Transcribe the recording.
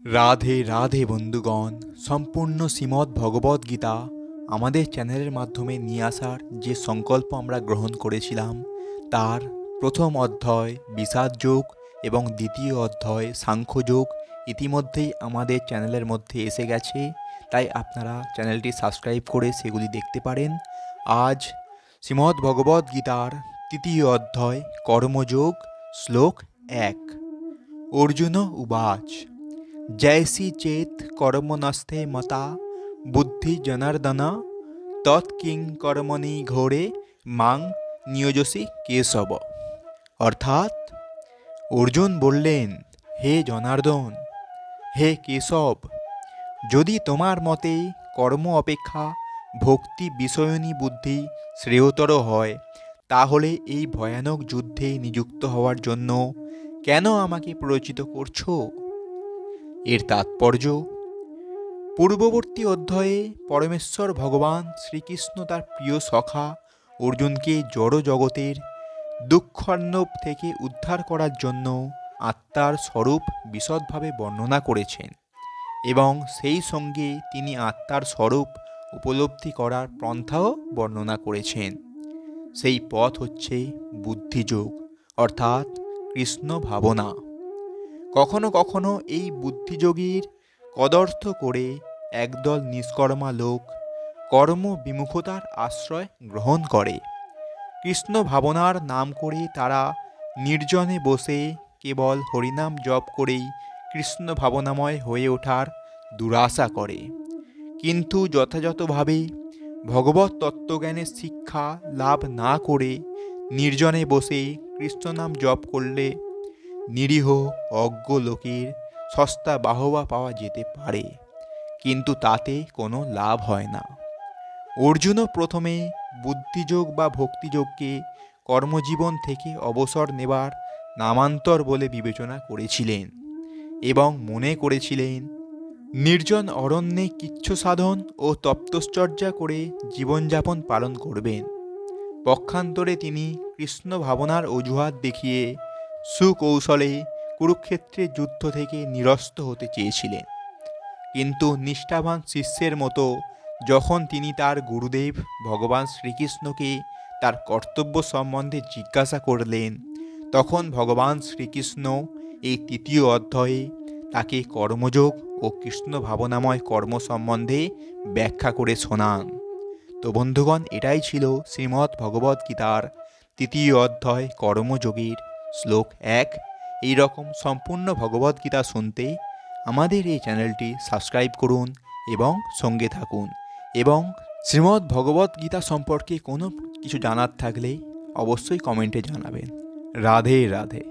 রাধে রাধে বন্ধুগণ, সম্পূর্ণ শ্রীমদ্ ভগবদ গীতা আমাদের চ্যানেলের মাধ্যমে নিয়ে আসার যে সংকল্প আমরা গ্রহণ করেছিলাম, তার প্রথম অধ্যায় বিষাদ যোগ এবং দ্বিতীয় অধ্যায় সাংখ্যযোগ ইতিমধ্যেই আমাদের চ্যানেলের মধ্যে এসে গেছে। তাই আপনারা চ্যানেলটি সাবস্ক্রাইব করে সেগুলি দেখতে পারেন। আজ শ্রীমদ্ ভগবদ গীতার তৃতীয় অধ্যায় কর্মযোগ, শ্লোক 1। অর্জুন উবাচ जैसी चेत कर्मणस्ते मता बुद्धि जनार्दन तत्किं कर्मणि घोरे मां নিয়োজসি কেশব। অর্থাৎ অর্জুন বললেন, হে জনার্দন, হে কেশব, যদি তোমার মতে কর্ম অপেক্ষা ভক্তি বিষয়নী বুদ্ধি শ্রেয়তর হয়, তাহলে এই ভয়ানক যুদ্ধে নিযুক্ত হওয়ার জন্য কেন আমাকে প্ররোচিত করছো? এর তাৎপর্য, পূর্ববর্তী অধ্যায়ে পরমেশ্বর ভগবান শ্রীকৃষ্ণ তার প্রিয় সখা অর্জুনকে জড় জগতের দুঃখার্ণব থেকে উদ্ধার করার জন্য আত্মার স্বরূপ বিশদভাবে বর্ণনা করেছেন এবং সেই সঙ্গে তিনি আত্মার স্বরূপ উপলব্ধি করার পন্থাও বর্ণনা করেছেন। সেই পথ হচ্ছে বুদ্ধিযোগ, অর্থাৎ কৃষ্ণ ভাবনা। কখনো কখনো এই বুদ্ধিযোগীর কদর্থ করে একদল নিষ্কর্মা লোক কর্ম বিমুখতার আশ্রয় গ্রহণ করে। কৃষ্ণ ভাবনার নাম করে তারা নির্জনে বসে কেবল হরিনাম জপ করেই কৃষ্ণ ভাবনাময় হয়ে ওঠার দুরাশা করে, কিন্তু যথাযথভাবে ভগবত তত্ত্বজ্ঞানের শিক্ষা লাভ না করে নির্জনে বসে কৃষ্ণনাম জপ করলে নিরীহ অজ্ঞ লোকের সস্তা বাহবা পাওয়া যেতে পারে, কিন্তু তাতে কোনো লাভ হয় না। অর্জুনও প্রথমে বুদ্ধিযোগ বা ভক্তিযোগকে কর্মজীবন থেকে অবসর নেবার নামান্তর বলে বিবেচনা করেছিলেন এবং মনে করেছিলেন নির্জন অরণ্যে কিচ্ছু সাধন ও তপশ্চর্যা করে জীবনযাপন পালন করবেন। পক্ষান্তরে তিনি কৃষ্ণ ভাবনার অজুহাত দেখিয়ে সুকৌশলে কুরুক্ষেত্রের যুদ্ধ থেকে নিরস্ত হতে চেয়েছিলেন। কিন্তু নিষ্ঠাবান শিষ্যের মতো যখন তিনি তার গুরুদেব ভগবান শ্রীকৃষ্ণকে তার কর্তব্য সম্বন্ধে জিজ্ঞাসা করলেন, তখন ভগবান শ্রীকৃষ্ণ এই তৃতীয় অধ্যায়ে তাকে কর্মযোগ ও কৃষ্ণ ভাবনাময় কর্ম সম্বন্ধে ব্যাখ্যা করে শোনান। তো বন্ধুগণ, এটাই ছিল শ্রীমদ্ ভগবদ গীতার তৃতীয় অধ্যায় কর্মযোগের শ্লোক 1। এই রকম সম্পূর্ণ ভগবদ্গীতা শুনতে আমাদের এই চ্যানেলটি সাবস্ক্রাইব করুন এবং সঙ্গে থাকুন। এবং শ্রীমদ্ ভগবদ্গীতা সম্পর্কে কোনো কিছু জানার থাকলে অবশ্যই কমেন্টে জানাবেন। রাধে রাধে।